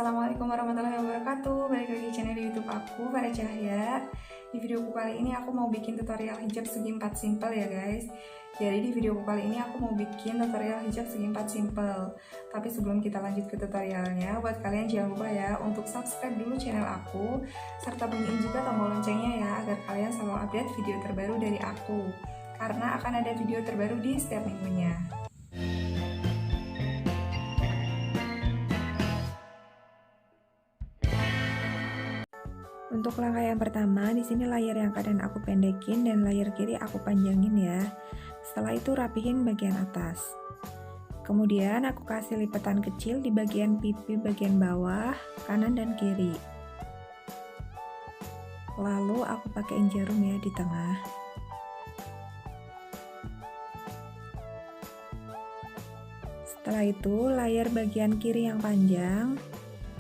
Assalamualaikum warahmatullahi wabarakatuh. Balik lagi di channel YouTube aku, Farah Cahya. Di videoku kali ini aku mau bikin tutorial hijab segi 4 simple ya guys. Jadi di videoku kali ini aku mau bikin tutorial hijab segi 4 simple. Tapi sebelum kita lanjut ke tutorialnya, buat kalian jangan lupa ya untuk subscribe dulu channel aku, serta bunyiin juga tombol loncengnya ya, agar kalian selalu update video terbaru dari aku. Karena akan ada video terbaru di setiap minggunya. Untuk langkah yang pertama, di sini layar yang kanan aku pendekin dan layar kiri aku panjangin ya. Setelah itu rapihin bagian atas. Kemudian aku kasih lipatan kecil di bagian pipi bagian bawah, kanan dan kiri. Lalu aku pakein jarum ya di tengah. Setelah itu layar bagian kiri yang panjang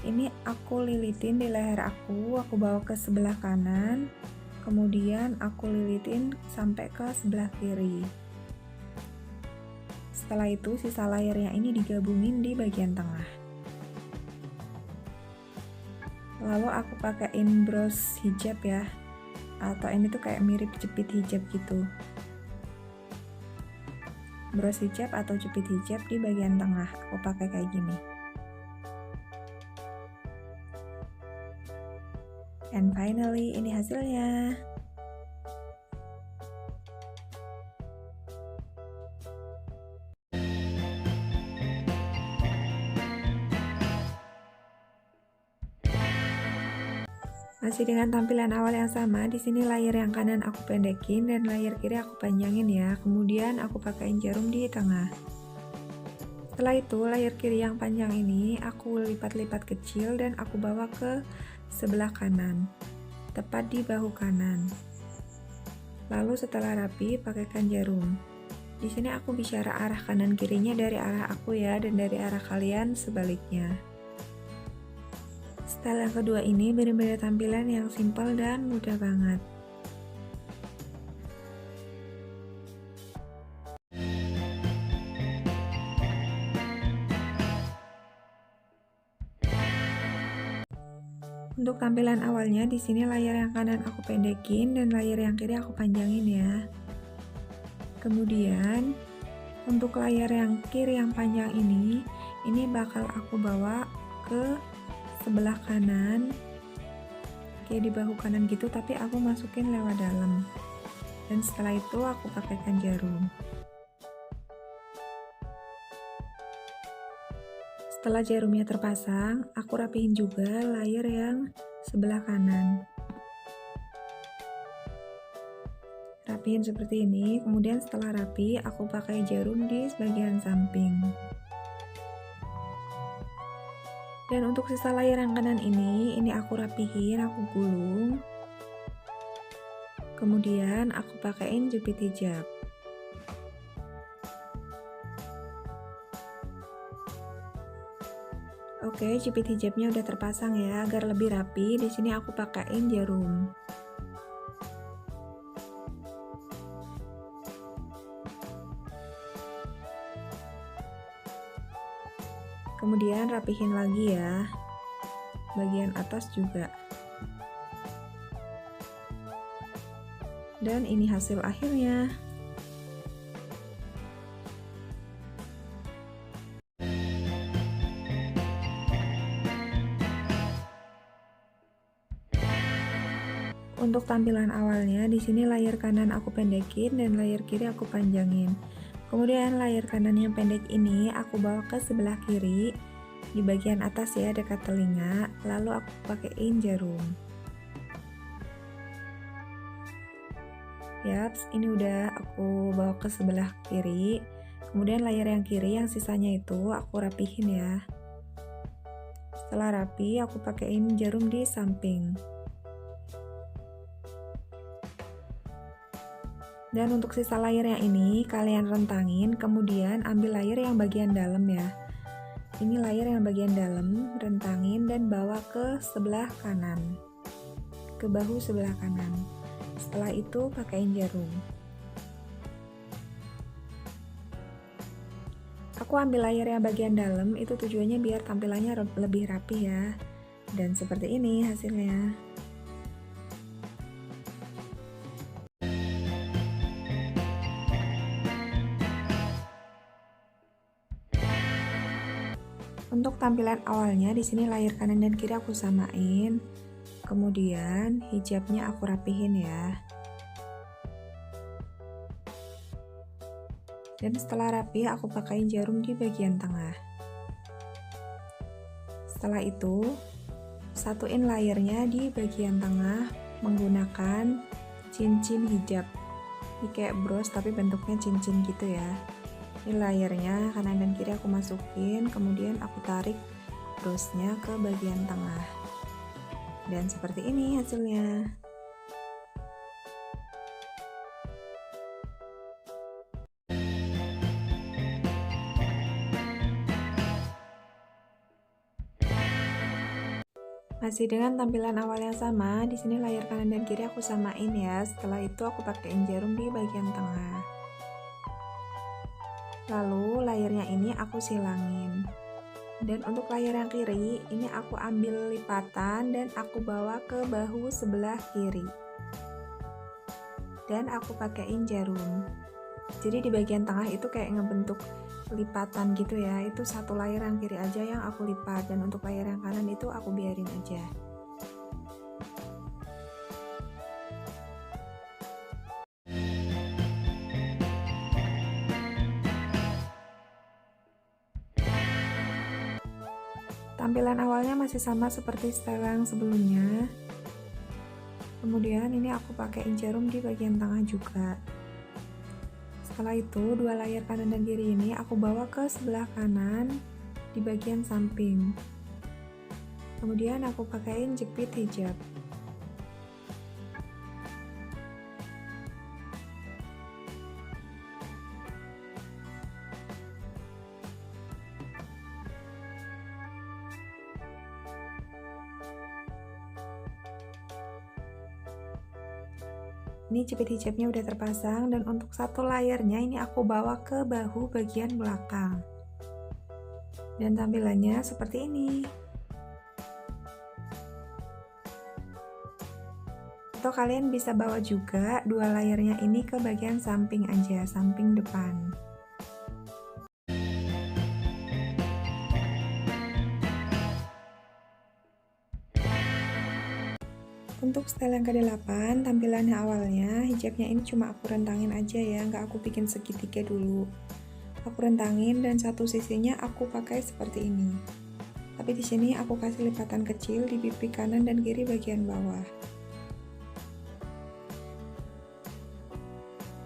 ini aku lilitin di leher aku bawa ke sebelah kanan, kemudian aku lilitin sampai ke sebelah kiri. Setelah itu sisa layarnya ini digabungin di bagian tengah. Lalu aku pakein bros hijab ya, atau ini tuh kayak mirip jepit hijab gitu. Bros hijab atau jepit hijab di bagian tengah, aku pakai kayak gini. And finally, ini hasilnya. Masih dengan tampilan awal yang sama, di sini layar yang kanan aku pendekin dan layar kiri aku panjangin ya. Kemudian aku pakaiin jarum di tengah. Setelah itu, layar kiri yang panjang ini aku lipat-lipat kecil dan aku bawa ke sebelah kanan, tepat di bahu kanan. Lalu setelah rapi, pakaikan jarum. Di sini aku bicara arah kanan kirinya dari arah aku ya, dan dari arah kalian sebaliknya. Style yang kedua ini benar-benar tampilan yang simpel dan mudah banget. Untuk tampilan awalnya, di sini layar yang kanan aku pendekin dan layar yang kiri aku panjangin ya. Kemudian untuk layar yang kiri yang panjang ini bakal aku bawa ke sebelah kanan, kayak di bahu kanan gitu, tapi aku masukin lewat dalam. Dan setelah itu aku pakaikan jarum. Setelah jarumnya terpasang, aku rapihin juga layar yang sebelah kanan. Rapihin seperti ini, kemudian setelah rapi, aku pakai jarum di bagian samping. Dan untuk sisa layar yang kanan ini aku rapihin, aku gulung. Kemudian aku pakein jepit hijab. Oke, jepit hijabnya udah terpasang ya, agar lebih rapi. Di sini aku pakein jarum. Kemudian rapihin lagi ya, bagian atas juga. Dan ini hasil akhirnya. Untuk tampilan awalnya, di sini layar kanan aku pendekin dan layar kiri aku panjangin. Kemudian layar kanan yang pendek ini aku bawa ke sebelah kiri di bagian atas ya, dekat telinga. Lalu aku pakein jarum. Yaps, ini udah aku bawa ke sebelah kiri. Kemudian layar yang kiri yang sisanya itu aku rapihin ya. Setelah rapi, aku pakein jarum di samping. Dan untuk sisa layar yang ini kalian rentangin, kemudian ambil layar yang bagian dalam ya. Ini layar yang bagian dalam, rentangin dan bawa ke sebelah kanan, ke bahu sebelah kanan. Setelah itu pakein jarum. Aku ambil layar yang bagian dalam, itu tujuannya biar tampilannya lebih rapi ya. Dan seperti ini hasilnya. Untuk tampilan awalnya di sini layar kanan dan kiri aku samain. Kemudian hijabnya aku rapihin ya. Dan setelah rapi aku pakaiin jarum di bagian tengah. Setelah itu satuin layarnya di bagian tengah menggunakan cincin hijab. Ini kayak bros tapi bentuknya cincin gitu ya. Ini layarnya kanan dan kiri aku masukin, kemudian aku tarik brosnya ke bagian tengah. Dan seperti ini hasilnya. Masih dengan tampilan awal yang sama, di sini layar kanan dan kiri aku samain ya. Setelah itu aku pakaiin jarum di bagian tengah. Lalu layarnya ini aku silangin. Dan untuk layar yang kiri, ini aku ambil lipatan dan aku bawa ke bahu sebelah kiri. Dan aku pakaiin jarum. Jadi di bagian tengah itu kayak ngebentuk lipatan gitu ya. Itu satu layar yang kiri aja yang aku lipat, dan untuk layar yang kanan itu aku biarin aja. Tampilan awalnya masih sama seperti style yang sebelumnya. Kemudian ini aku pakaiin jarum di bagian tengah juga. Setelah itu dua layar kanan dan kiri ini aku bawa ke sebelah kanan di bagian samping. Kemudian aku pakaiin jepit hijab. Ini jepit hijabnya udah terpasang, dan untuk satu layarnya ini aku bawa ke bahu bagian belakang. Dan tampilannya seperti ini. Atau kalian bisa bawa juga dua layarnya ini ke bagian samping aja, samping depan. Untuk style yang ke-8, tampilannya awalnya hijabnya ini cuma aku rentangin aja ya, nggak aku bikin segitiga dulu. Aku rentangin dan satu sisinya aku pakai seperti ini. Tapi di sini aku kasih lipatan kecil di pipi kanan dan kiri bagian bawah.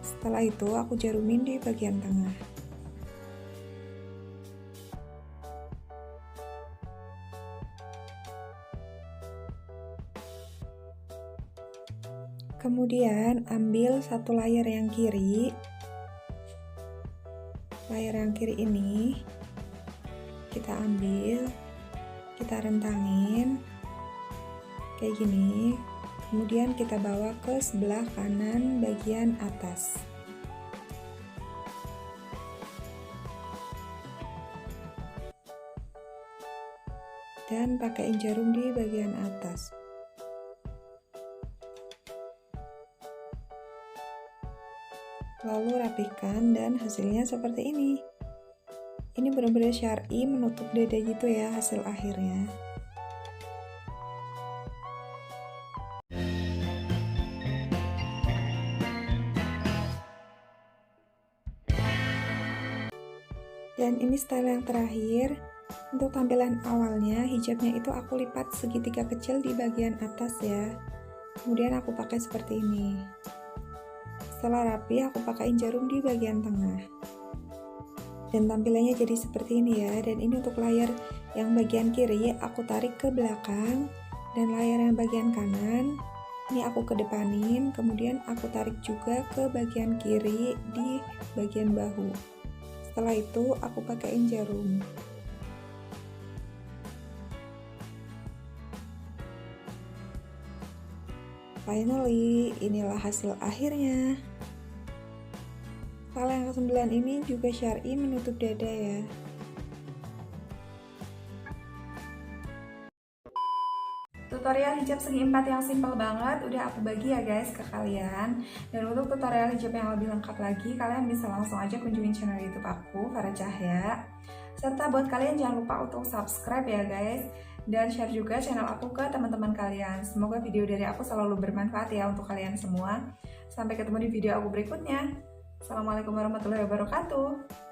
Setelah itu aku jarumin di bagian tengah. Kemudian ambil satu layar yang kiri. Layar yang kiri ini kita ambil, kita rentangin kayak gini. Kemudian kita bawa ke sebelah kanan bagian atas. Dan pakaiin jarum di bagian atas. Lalu rapihkan dan hasilnya seperti ini. Ini benar-benar syar'i, menutup dada gitu ya hasil akhirnya. Dan ini style yang terakhir. Untuk tampilan awalnya, hijabnya itu aku lipat segitiga kecil di bagian atas ya. Kemudian aku pakai seperti ini. Setelah rapi, aku pakaiin jarum di bagian tengah. Dan tampilannya jadi seperti ini ya. Dan ini untuk layar yang bagian kiri, aku tarik ke belakang. Dan layar yang bagian kanan, ini aku kedepanin. Kemudian aku tarik juga ke bagian kiri di bagian bahu. Setelah itu, aku pakaiin jarum. Finally, inilah hasil akhirnya. Kalau yang ke-9 ini juga syar'i menutup dada ya. Tutorial hijab segi 4 yang simple banget udah aku bagi ya guys ke kalian. Dan untuk tutorial hijab yang lebih lengkap lagi, kalian bisa langsung aja kunjungin channel YouTube aku, Farah Cahya. Serta buat kalian jangan lupa untuk subscribe ya guys, dan share juga channel aku ke teman-teman kalian. Semoga video dari aku selalu bermanfaat ya untuk kalian semua. Sampai ketemu di video aku berikutnya. Assalamualaikum warahmatullahi wabarakatuh.